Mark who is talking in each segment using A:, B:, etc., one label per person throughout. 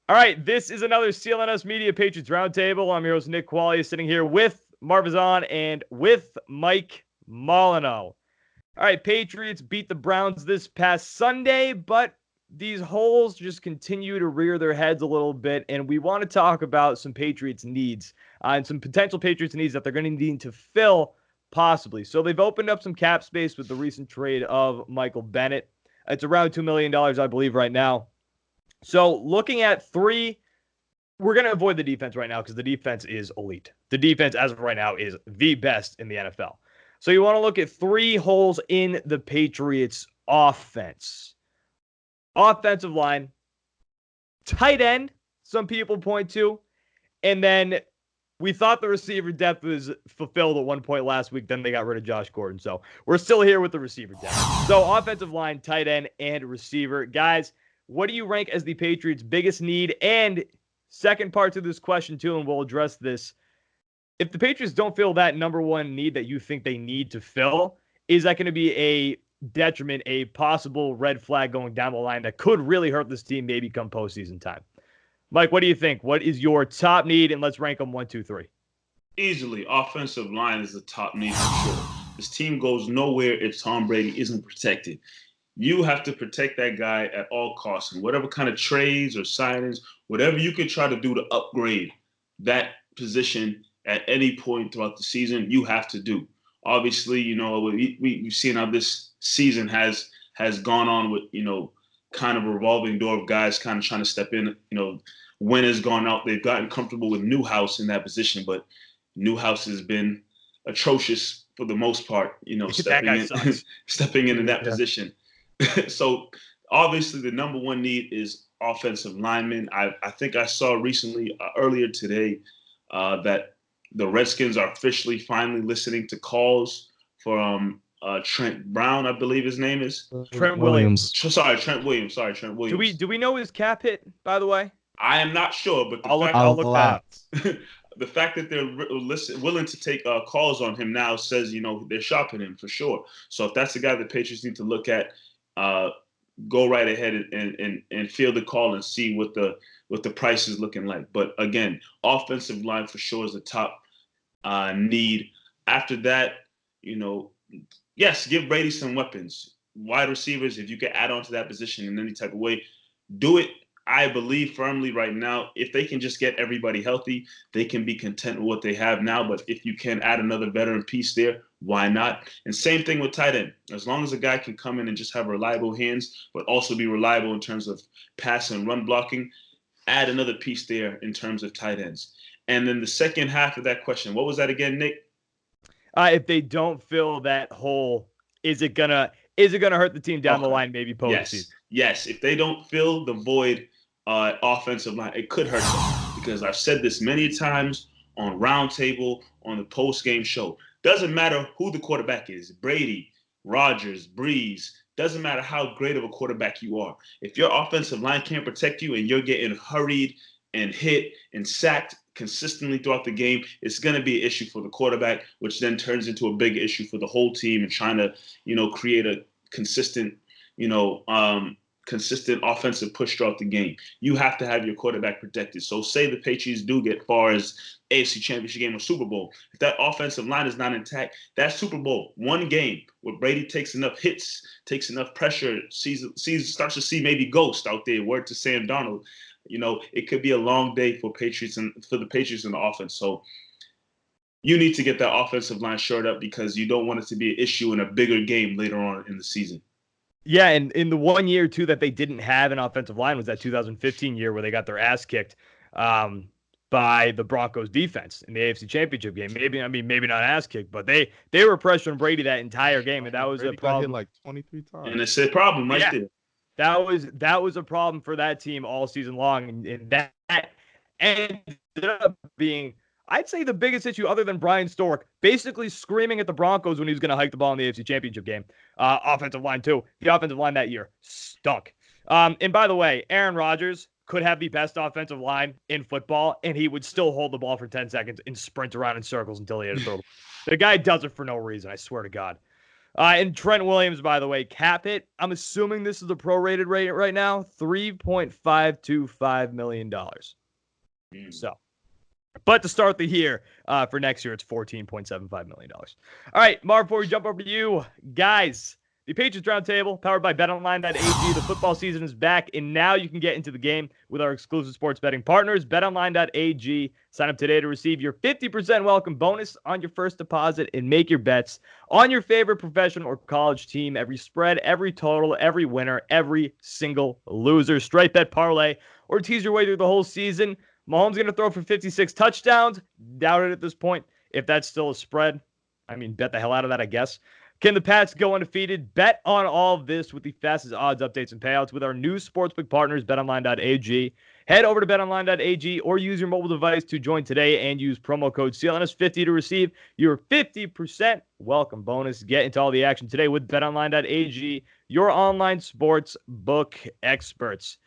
A: All right, this is another CLNS Media Patriots Roundtable. I'm your host, Nick Qualia, sitting here with Marv and with Mike Molyneux. All right, Patriots beat the Browns this past Sunday, but these holes just continue to rear their heads a little bit, and we want to talk about some Patriots needs and some potential Patriots needs that they're going to need to fill, possibly. So they've opened up some cap space with the recent trade of Michael Bennett. It's around $2 million, I believe, right now. So looking at three, we're going to avoid the defense right now because the defense is elite. The defense, as of right now, is the best in the NFL. So you want to look at three holes in the Patriots offense. Offensive line, tight end, some people point to, and then we thought the receiver depth was fulfilled at one point last week. Then they got rid of Josh Gordon. So we're still here with the receiver depth. So offensive line, tight end, and receiver. Guys, what do you rank as the Patriots' biggest need? And second part to this question, too, and we'll address this. If the Patriots don't fill that number one need that you think they need to fill, is that going to be a detriment, a possible red flag going down the line that could really hurt this team maybe come postseason time? Mike, what do you think? What is your top need? And let's rank them 1, 2, 3.
B: Easily, offensive line is the top need for sure. This team goes nowhere if Tom Brady isn't protected. You have to protect that guy at all costs. And whatever kind of trades or signings, whatever you can try to do to upgrade that position at any point throughout the season, you have to do. Obviously, we've seen how this season has gone on with, kind of a revolving door of guys kind of trying to step in. When has gone out, they've gotten comfortable with Newhouse in that position, but Newhouse has been atrocious for the most part, stepping into that position. So obviously the number one need is offensive linemen. I think I saw recently, earlier today, that the Redskins are officially finally listening to calls from Trent Brown, I believe his name is.
A: Trent Williams.
B: Trent Williams.
A: Do we know his cap hit, by the way?
B: I am not sure, but
A: I'll look that up.
B: The fact that they're willing to take calls on him now says, they're shopping him for sure. So if that's the guy the Patriots need to look at, go right ahead and field the call and see what the price is looking like. But again, offensive line for sure is the top need. After that, yes, give Brady some weapons. Wide receivers, if you can add on to that position in any type of way, do it. I believe firmly right now, if they can just get everybody healthy, they can be content with what they have now. But if you can add another veteran piece there, why not? And same thing with tight end. As long as a guy can come in and just have reliable hands, but also be reliable in terms of pass and run blocking, add another piece there in terms of tight ends. And then the second half of that question, what was that again, Nick?
A: If they don't fill that hole, is it gonna hurt the team down the line, maybe postseason?
B: Yes. If they don't fill the void offensive line, it could hurt them, because I've said this many times on Roundtable, on the post-game show. Doesn't matter who the quarterback is, Brady, Rodgers, Breeze, doesn't matter how great of a quarterback you are. If your offensive line can't protect you and you're getting hurried and hit and sacked consistently throughout the game, it's going to be an issue for the quarterback, which then turns into a big issue for the whole team and trying to, create a consistent, consistent offensive push throughout the game. You have to have your quarterback protected. So say the Patriots do get far as AFC Championship game or Super Bowl. If that offensive line is not intact, that Super Bowl, one game where Brady takes enough hits, takes enough pressure, starts to see maybe ghost out there, word to Sam Darnold, it could be a long day for the Patriots in the offense. So you need to get that offensive line shored up, because you don't want it to be an issue in a bigger game later on in the season.
A: Yeah, and in the 1 year, too, that they didn't have an offensive line was that 2015 year where they got their ass kicked by the Broncos defense in the AFC Championship game. Maybe not ass kicked, but they were pressuring Brady that entire game, and that was
C: Brady
A: a problem.
C: Got hit like 23 times.
B: And it's a problem there.
A: That was a problem for that team all season long, and that ended up being, I'd say, the biggest issue other than Brian Stork basically screaming at the Broncos when he was going to hike the ball in the AFC Championship game. Offensive line, too. The offensive line that year stunk. And by the way, Aaron Rodgers could have the best offensive line in football, and he would still hold the ball for 10 seconds and sprint around in circles until he had to throw the ball. The guy does it for no reason, I swear to God. And Trent Williams, by the way, cap it. I'm assuming this is the prorated rate right now, $3.525 million. So, but to start the year for next year, it's $14.75 million. All right, Marv, before we jump over to you, guys, the Patriots Roundtable, powered by Betonline.ag. The football season is back, and now you can get into the game with our exclusive sports betting partners, Betonline.ag. Sign up today to receive your 50% welcome bonus on your first deposit and make your bets on your favorite professional or college team. Every spread, every total, every winner, every single loser. Straight bet parlay or tease your way through the whole season. Mahomes going to throw for 56 touchdowns. Doubt it at this point. If that's still a spread, I mean, bet the hell out of that, I guess. Can the Pats go undefeated? Bet on all of this with the fastest odds, updates, and payouts with our new sportsbook partners, betonline.ag. Head over to betonline.ag or use your mobile device to join today and use promo code CLNS50 to receive your 50% welcome bonus. Get into all the action today with betonline.ag, your online sports book experts.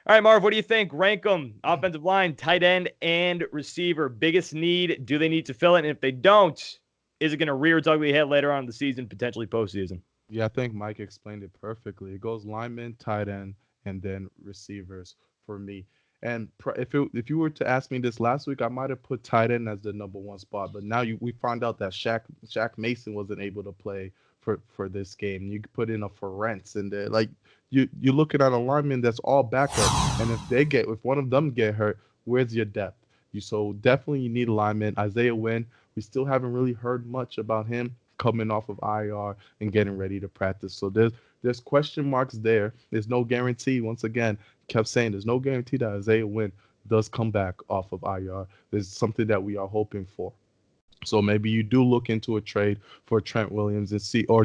A: All right, Marv, what do you think? Rank them. Offensive line, tight end, and receiver. Biggest need. Do they need to fill it? And if they don't, is it going to rear its ugly head later on in the season, potentially postseason?
C: Yeah, I think Mike explained it perfectly. It goes lineman, tight end, and then receivers for me. And if you were to ask me this last week, I might have put tight end as the number one spot. But now we found out that Shaq Mason wasn't able to play for this game. You could put in a Ferentz in there. Like you're looking at a lineman that's all backup. And if one of them get hurt, where's your depth? So definitely you need a lineman. Isaiah Wynn, we still haven't really heard much about him coming off of IR and getting ready to practice. So there's question marks there. There's no guarantee. Once again, kept saying there's no guarantee that Isaiah Wynn does come back off of IR. There's something that we are hoping for. So maybe you do look into a trade for Trent Williams and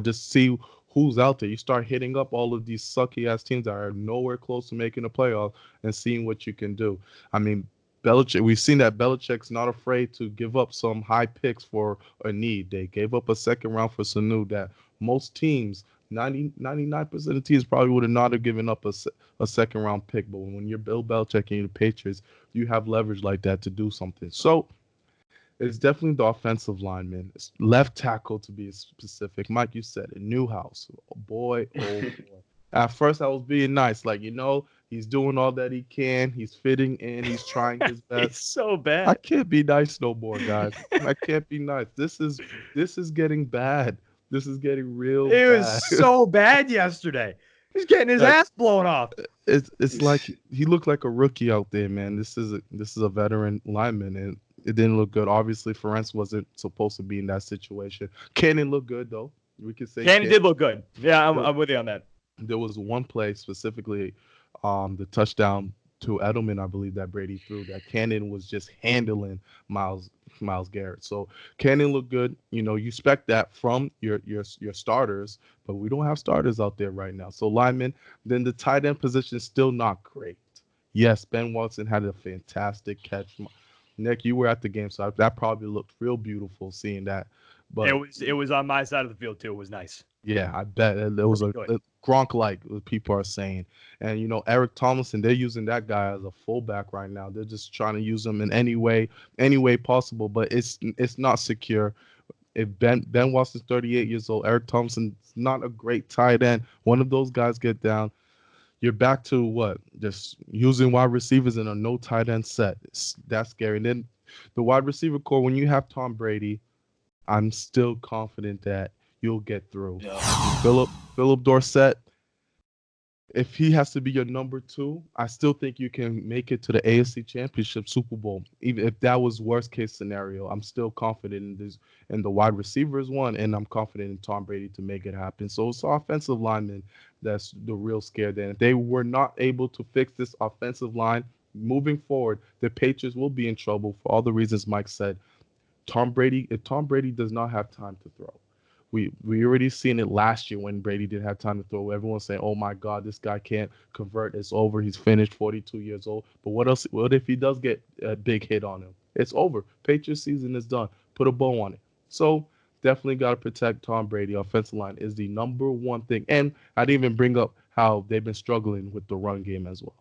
C: just see who's out there. You start hitting up all of these sucky ass teams that are nowhere close to making a playoff and seeing what you can do. I mean, Belichick, we've seen that Belichick's not afraid to give up some high picks for a need. They gave up a second round for Sanu that most teams, 99% of teams probably would have not have given up a second round pick. But when you're Bill Belichick and you're the Patriots, you have leverage like that to do something. So it's definitely the offensive lineman. It's left tackle to be specific. Mike, you said it. Newhouse. Oh boy, oh boy. At first, I was being nice. Like, he's doing all that he can. He's fitting in. He's trying his best.
A: It's so bad.
C: I can't be nice no more, guys. I can't be nice. This is getting bad. This is getting real bad.
A: It was so bad yesterday. He's getting his ass blown off.
C: It's like he looked like a rookie out there, man. This is a veteran lineman, and it didn't look good. Obviously, Ferentz wasn't supposed to be in that situation. Cannon looked good, though. We could say
A: Cannon did look good. Yeah, I'm with you on that.
C: There was one play specifically, the touchdown to Edelman, I believe, that Brady threw, that Cannon was just handling Myles Garrett. So Cannon looked good. You expect that from your starters, but we don't have starters out there right now. So linemen, then the tight end position is still not great. Yes, Ben Watson had a fantastic catch. Nick, you were at the game, so that probably looked real beautiful seeing that. But
A: it was on my side of the field too. It was nice.
C: Yeah, I bet there was a Gronk-like, people are saying. And, Eric Tomlinson, they're using that guy as a fullback right now. They're just trying to use him in any way possible, but it's not secure. If Ben Watson's 38 years old, Eric Thompson's not a great tight end. One of those guys get down, you're back to what? Just using wide receivers in a no tight end set. That's scary. And then the wide receiver core, when you have Tom Brady, I'm still confident that you'll get through.
B: Yeah.
C: Philip Dorsett, if he has to be your number 2, I still think you can make it to the AFC Championship Super Bowl. Even if that was worst case scenario, I'm still confident in the wide receivers one, and I'm confident in Tom Brady to make it happen. So it's offensive linemen that's the real scare. Then if they were not able to fix this offensive line moving forward, the Patriots will be in trouble for all the reasons Mike said. If Tom Brady does not have time to throw. We already seen it last year when Brady didn't have time to throw. Everyone's saying, "Oh my God, this guy can't convert. It's over. He's finished. 42 years old." But what else? What if he does get a big hit on him? It's over. Patriots season is done. Put a bow on it. So definitely got to protect Tom Brady. Offensive line is the number one thing. And I didn't even bring up how they've been struggling with the run game as well.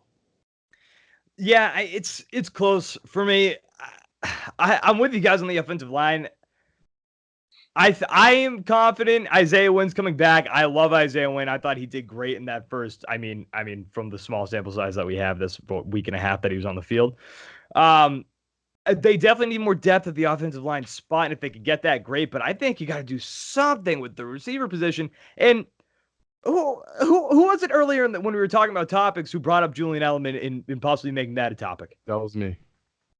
A: Yeah, it's close for me. I'm with you guys on the offensive line. I am confident Isaiah Wynn's coming back. I love Isaiah Wynn. I thought he did great in that first. I mean, from the small sample size that we have this week and a half that he was on the field. They definitely need more depth at the offensive line spot, and if they could get that, great. But I think you got to do something with the receiver position. And who was it earlier when we were talking about topics who brought up Julian Edelman in possibly making that a topic?
C: That was me.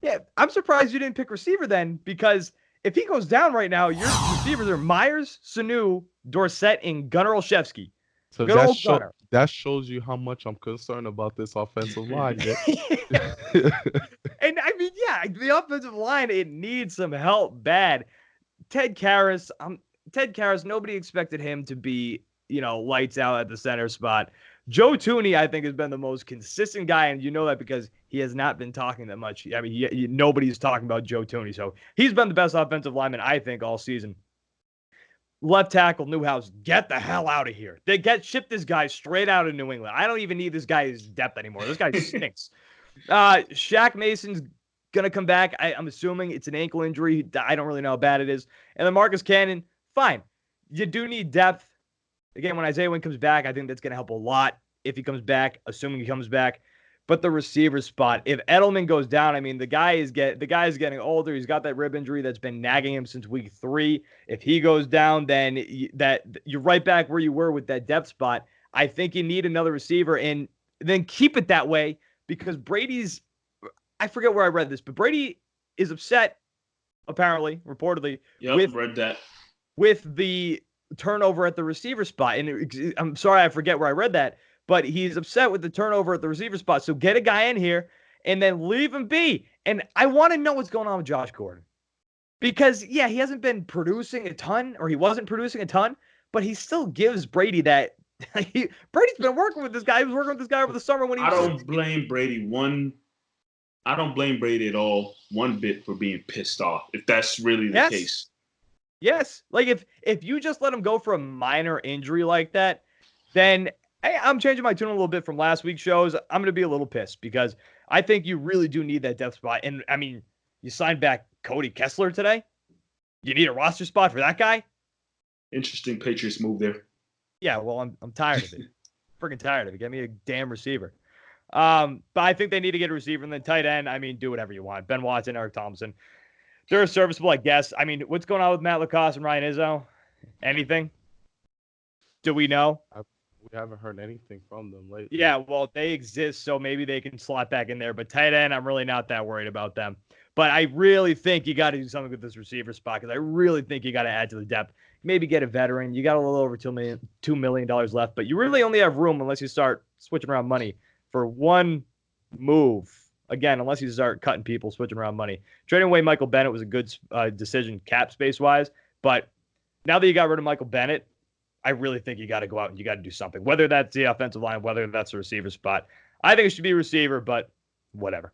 A: Yeah, I'm surprised you didn't pick receiver then, because if he goes down right now, your receivers are Myers, Sanu, Dorsett, and Gunnar Olszewski.
C: So that shows you how much I'm concerned about this offensive line.
A: And I mean, yeah, the offensive line, it needs some help bad. Ted Karras, nobody expected him to be, lights out at the center spot. Joe Thuney, I think, has been the most consistent guy, and you know that because he has not been talking that much. I mean, nobody's talking about Joe Thuney, so he's been the best offensive lineman, I think, all season. Left tackle, Newhouse, get the hell out of here. They ship this guy straight out of New England. I don't even need this guy's depth anymore. This guy stinks. Shaq Mason's going to come back. I'm assuming it's an ankle injury. I don't really know how bad it is. And then Marcus Cannon, fine. You do need depth. Again, when Isaiah Wynn comes back, I think that's going to help a lot if he comes back, assuming he comes back. But the receiver spot, if Edelman goes down, I mean, the guy is getting older. He's got that rib injury that's been nagging him since week 3. If he goes down, then you're right back where you were with that depth spot. I think you need another receiver, and then keep it that way, because I forget where I read this, but Brady is upset, apparently, reportedly,
B: read that,
A: with the turnover at the receiver spot. And I'm sorry, I forget where I read that, but he's upset with the turnover at the receiver spot. So get a guy in here and then leave him be. And I want to know what's going on with Josh Gordon, because he hasn't been producing a ton, or he wasn't producing a ton, but he still gives Brady that. Brady's been working with this guy. He was working with this guy over the summer when he
B: I don't blame Brady at all, one bit, for being pissed off, if that's really the case.
A: Yes. Like, if you just let him go for a minor injury like that, then I'm changing my tune a little bit from last week's shows. I'm going to be a little pissed, because I think you really do need that depth spot. And, I mean, you signed back Cody Kessler today. You need a roster spot for that guy?
B: Interesting Patriots move there.
A: Yeah, well, I'm tired of it. Freaking tired of it. Get me a damn receiver. But I think they need to get a receiver, and then tight end. I mean, do whatever you want. Ben Watson, Eric Thompson. They're serviceable, I guess. I mean, what's going on with Matt Lacoste and Ryan Izzo? Anything? Do we know?
C: We haven't heard anything from them lately.
A: Yeah, well, they exist, so maybe they can slot back in there. But tight end, I'm really not that worried about them. But I really think you got to do something with this receiver spot, because I really think you got to add to the depth. Maybe get a veteran. You got a little over $2 million left, but you really only have room unless you start switching around money for one move. Again, unless you start cutting people, switching around money. Trading away Michael Bennett was a good decision cap space-wise, but now that you got rid of Michael Bennett, I really think you got to go out and you got to do something, whether that's the offensive line, whether that's the receiver spot. I think it should be receiver, but whatever.